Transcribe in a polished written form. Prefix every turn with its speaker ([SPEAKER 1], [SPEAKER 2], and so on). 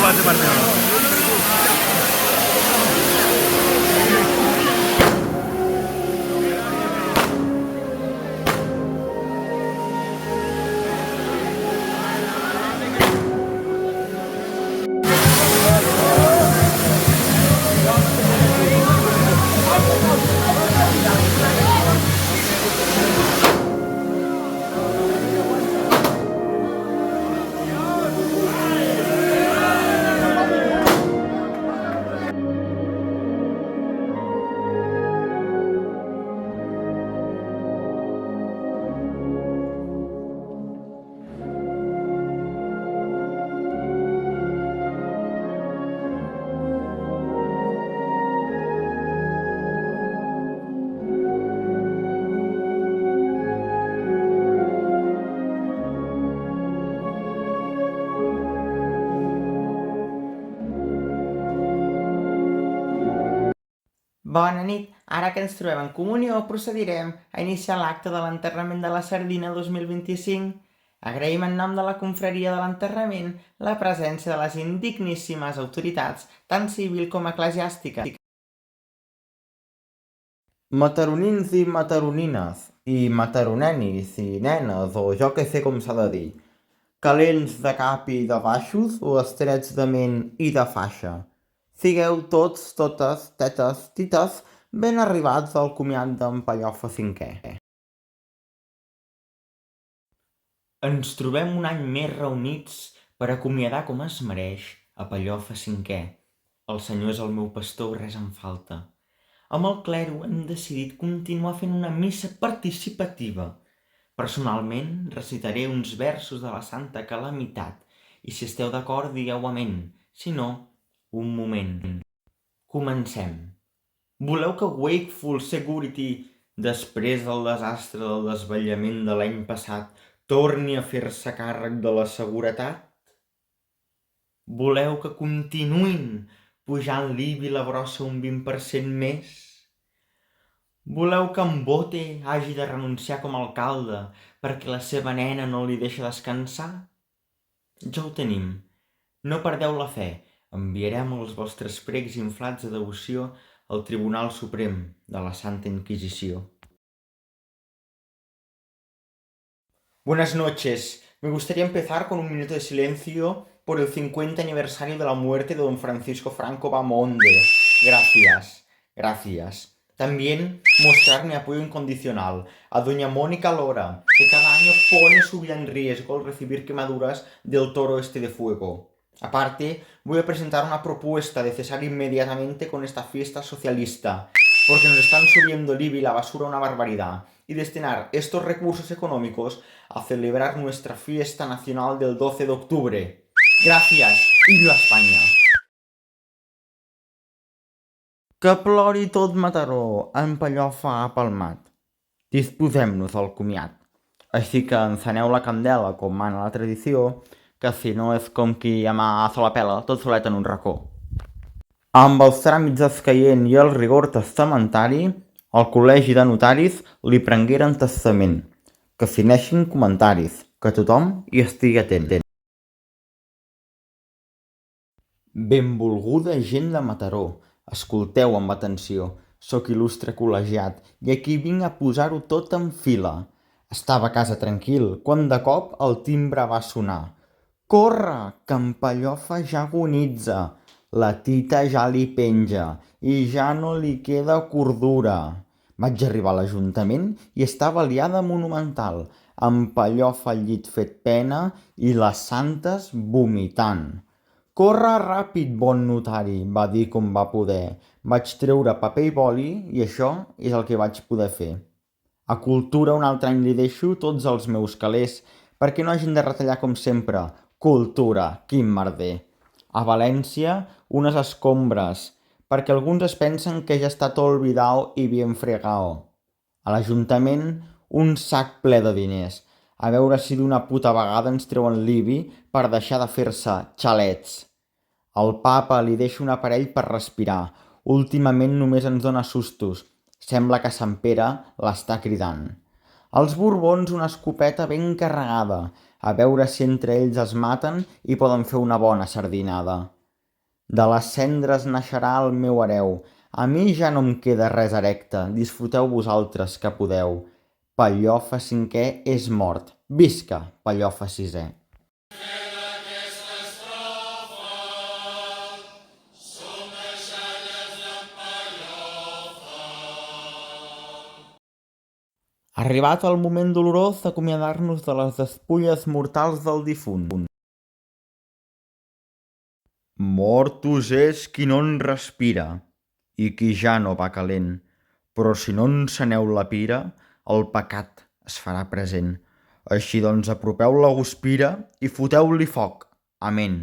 [SPEAKER 1] chocolats de part meva.
[SPEAKER 2] Bona nit, ara que ens trobem en comunió procedirem a iniciar l'acte de l'enterrament de la sardina 2025. Agraïm en nom de la confraria de l'enterrament la presència de les indigníssimes autoritats, tant civil com eclesiàstiques.
[SPEAKER 3] Mataronins i mataronines, i mataronenis i nenes, o jo que sé com s'ha de dir. Calents de cap i de baixos, o estrets de ment i de faixa. Sigueu tots, totes, tetes, tites, ben arribats al comiat d'en Pellofa cinquè.
[SPEAKER 2] Ens trobem un any més reunits per acomiadar com es mereix a Pellofa cinquè. El Senyor és el meu pastor, res em falta. Amb el clero hem decidit continuar fent una missa participativa. Personalment recitaré uns versos de la Santa Calamitat i si esteu d'acord digueu amén, si no, un moment. Comencem. Voleu que Wakeful Security, després del desastre del desvetllament de l'any passat, torni a fer-se càrrec de la seguretat? Voleu que continuïn pujant l'IBI i la brossa un 20% més? Voleu que en Bote hagi de renunciar com a alcalde perquè la seva nena no li deixa descansar? Ja ho tenim. No perdeu la fe. Enviarem els vostres pregs inflats de devoció al Tribunal Suprem de la Santa Inquisició. Buenas noches. Me gustaría empezar con un minuto de silencio por el 50 aniversario de la muerte de don Francisco Franco Bamonde. Gracias, gracias. También mostrar mi apoyo incondicional a doña Mónica Lora, que cada año pone su vida en riesgo al recibir quemaduras del toro este de fuego. Aparte, voy a presentar una propuesta de cesar inmediatamente con esta fiesta socialista, porque nos están subiendo el IBI y la basura una barbaridad, y destinar estos recursos económicos a celebrar nuestra fiesta nacional del 12 de octubre. Gracias y viva España.
[SPEAKER 3] Que plori tot Mataró, en Pellofa ha palmat. Disposem-nos al comiat. Així que enceneu la candela com mana la tradició, que si no és com qui a mà se la pela tot solet en un racó. Amb els tràmits escaient i el rigor testamentari, el col·legi de notaris li prengueren testament, que s'hi neixin comentaris, que tothom hi estigui atent. Benvolguda gent de Mataró, escolteu amb atenció, sóc il·lustre col·legiat i aquí vinc a posar-ho tot en fila. Estava a casa tranquil quan de cop el timbre va sonar. Corre, que en Pellofa ja agonitza, la tita ja li penja i ja no li queda cordura. Vaig arribar a l'Ajuntament i estava liada monumental, amb Pellofa al llit fet pena i les santes vomitant. Corre ràpid, bon notari, va dir com va poder. Vaig treure paper i boli i això és el que vaig poder fer. A Cultura un altre any li deixo tots els meus calés perquè no hagin de retallar com sempre. Cultura, quin merder. A València, unes escombres, perquè alguns es pensen que ja està tot olvidao i bien fregao. A l'Ajuntament, un sac ple de diners. A veure si d'una puta vegada ens treuen l'IBI per deixar de fer-se xalets. Al papa li deixo un aparell per respirar. Últimament només ens dona sustos. Sembla que Sant Pere l'està cridant. Als Borbons una escopeta ben carregada. a veure si entre ells es maten i poden fer una bona sardinada. De les cendres naixerà el meu hereu. A mi ja no em queda res erecte, disfruteu vosaltres que podeu. Pellofa cinquè és mort. Visca Pellofa sisè! Arribat el moment dolorós d'acomiadar-nos de les despulles mortals del difunt. Mortus és qui no en respira i qui ja no va calent, però si no enceneu la pira, el pecat es farà present. Així doncs apropeu la guspira i foteu-li foc. Amén.